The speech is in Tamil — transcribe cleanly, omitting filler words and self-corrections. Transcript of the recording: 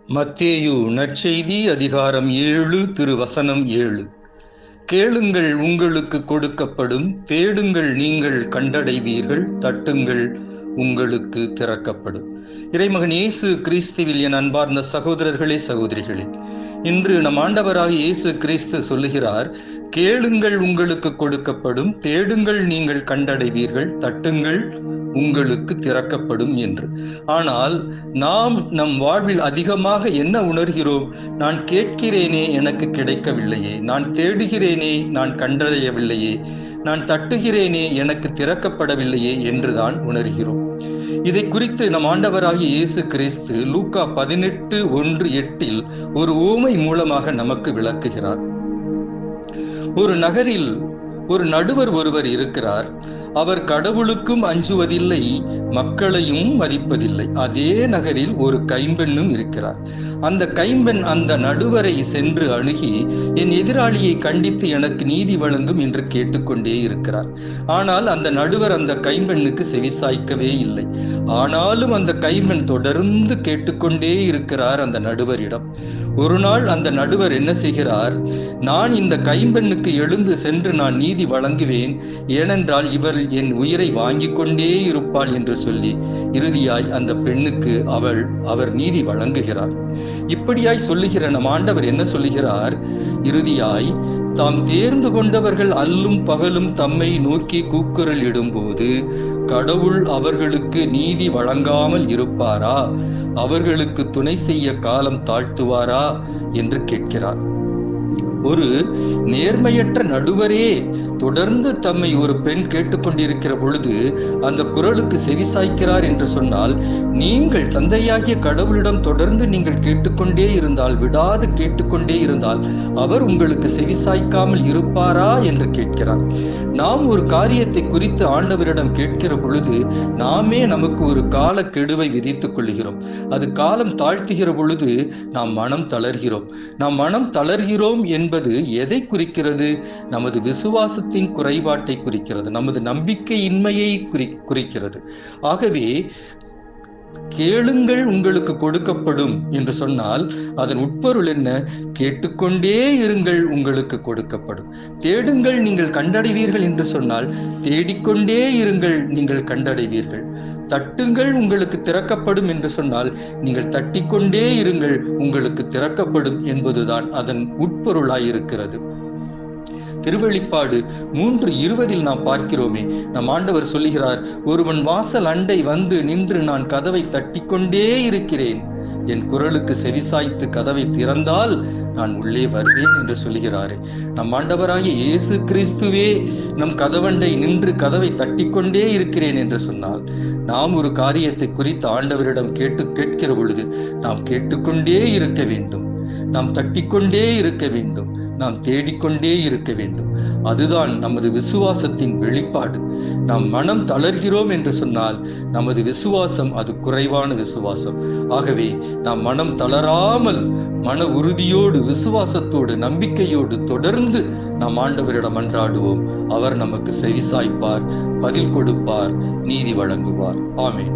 மத்தேயு நற்செய்தி அதிகாரம் 7 திருவசனம் 7. கேளுங்கள் உங்களுக்கு கொடுக்கப்படும், தேடுங்கள் நீங்கள் கண்டடைவீர்கள், தட்டுங்கள் உங்களுக்கு திறக்கப்படும். இறைமகன் இயேசு கிறிஸ்துவில் என் அன்பார்ந்த சகோதரர்களே சகோதரிகளே, இன்று நம் ஆண்டவராகிய இயேசு கிறிஸ்து சொல்லுகிறார், கேளுங்கள் உங்களுக்கு கொடுக்கப்படும், தேடுங்கள் நீங்கள் கண்டடைவீர்கள், தட்டுங்கள் உங்களுக்கு திறக்கப்படும் என்று. ஆனால் நாம் நம் வாழ்வில் அதிகமாக என்ன உணர்கிறோம்? நான் கேட்கிறேனே எனக்கு கிடைக்கவில்லையே, நான் தேடுகிறேனே நான் கண்டடையவில்லையே, நான் தட்டுகிறேனே எனக்கு திறக்கப்படவில்லையே என்றுதான் உணர்கிறோம். இதை குறித்து நம் ஆண்டவராகிய இயேசு கிறிஸ்து லூக்கா 18:1-8 ஒரு உவமை மூலமாக நமக்கு விளக்குகிறார். ஒரு நகரில் ஒரு நடுவர் ஒருவர் இருக்கிறார். அவர் கடவுளுக்கும் அஞ்சுவதில்லை, மக்களையும் மதிப்பதில்லை. அதே நகரில் ஒரு கைம்பெண்ணும் இருக்கிறார். அந்த கைம்பெண் அந்த நடுவரை சென்று அணுகி, என் எதிராளியை கண்டித்து எனக்கு நீதி வழங்கும் என்று கேட்டுக்கொண்டே இருக்கிறார். ஆனால் அந்த நடுவர் அந்த கைம்பெண்ணுக்கு செவிசாய்க்கவே இல்லை. ஆனாலும் அந்த கைம்பெண் தொடர்ந்து கேட்டுக்கொண்டே இருக்கிறார் அந்த நடுவரிடம். ஒரு நாள் அந்த நடுவர் என்ன செய்கிறார்? நான் இந்த கைம்பெண்ணுக்கு எழுந்து சென்று நான் நீதி வழங்குவேன், ஏனென்றால் இவர் என் உயிரை வாங்கிக் கொண்டே இருப்பாள் என்று சொல்லி இறுதியாய் அந்த பெண்ணுக்கு அவர் நீதி வழங்குகிறார். இப்படியாய் சொல்லுகிற நம் ஆண்டவர் என்ன சொல்லுகிறார்? இறுதியாய் தாம் தேர்ந்து கொண்டவர்கள் அல்லும் பகலும் தம்மை நோக்கி கூக்குரல் இடும்போது கடவுள் அவர்களுக்கு நீதி வழங்காமல் இருப்பாரா? அவர்களுக்கு துணை செய்ய காலம் தாழ்த்துவாரா என்று கேட்கிறார். ஒரு நேர்மையற்ற நடுவரே தொடர்ந்து தம்மை ஒரு பெண் கேட்டுக்கொண்டிருக்கிற பொழுது அந்த குரலுக்கு செவிசாய்க்கிறார் என்று சொன்னால், நீங்கள் தந்தையாகிய கடவுளிடம் தொடர்ந்து நீங்கள் கேட்டுக்கொண்டே இருந்தால், விடாது கேட்டுக்கொண்டே இருந்தால் அவர் உங்களுக்கு செவிசாய்க்காமல் இருப்பாரா என்று கேட்கிறார். நாம் ஒரு காரியத்தை குறித்து ஆண்டவரிடம் கேட்கிற பொழுது நாமே நமக்கு ஒரு கால கெடுவை விதித்துக் கொள்கிறோம். அது காலம் தாழ்த்துகிற பொழுது நாம் மனம் தளர்கிறோம். நாம் மனம் தளர்கிறோம் என்பது எதை குறிக்கிறது? நமது விசுவாசத்தின் குறைபாட்டை குறிக்கிறது, நமது நம்பிக்கையின்மையை குறிக்கிறது. ஆகவே கேளுங்கள் உங்களுக்கு கொடுக்கப்படும் என்று சொன்னால் அதன் உட்பொருள் என்ன? கேட்டுக்கொண்டே இருங்கள் உங்களுக்கு கொடுக்கப்படும். தேடுங்கள் நீங்கள் கண்டடைவீர்கள் என்று சொன்னால் தேடிக்கொண்டே இருங்கள் நீங்கள் கண்டடைவீர்கள். தட்டுங்கள் உங்களுக்கு திறக்கப்படும் என்று சொன்னால் நீங்கள் தட்டிக்கொண்டே இருங்கள் உங்களுக்கு திறக்கப்படும் என்பதுதான் அதன் உட்பொருளாயிருக்கிறது. திருவெளிப்பாடு 3:20 நாம் பார்க்கிறோமே, நம் ஆண்டவர் சொல்லுகிறார், ஒருவன் வாசல் அண்டை வந்து நின்று நான் கதவை தட்டிக்கொண்டே இருக்கிறேன், என் குரலுக்கு செவிசாய்த்து கதவை திறந்தால் நான் உள்ளே வருவேன் என்று சொல்கிறாரே. நம் ஆண்டவராகிய இயேசு கிறிஸ்துவே நம் கதவண்டை நின்று கதவை தட்டிக்கொண்டே இருக்கிறேன் என்று சொன்னால், நாம் ஒரு காரியத்தை குறித்து ஆண்டவரிடம் கேட்கிற பொழுது நாம் கேட்டுக்கொண்டே இருக்க வேண்டும், நாம் தட்டிக்கொண்டே இருக்க வேண்டும், நாம் தேடிக்கொண்டே இருக்க வேண்டும். அதுதான் நமது விசுவாசத்தின் வெளிப்பாடு. நாம் மனம் தளர்கிறோம் என்று சொன்னால் நமது விசுவாசம் அது குறைவான விசுவாசம். ஆகவே நாம் மனம் தளராமல் மன உறுதியோடு, விசுவாசத்தோடு, நம்பிக்கையோடு தொடர்ந்து நாம் ஆண்டவரிடம் மன்றாடுவோம். அவர் நமக்கு செவிசாய்ப்பார், பதில் கொடுப்பார், நீதி வழங்குவார். ஆமென்.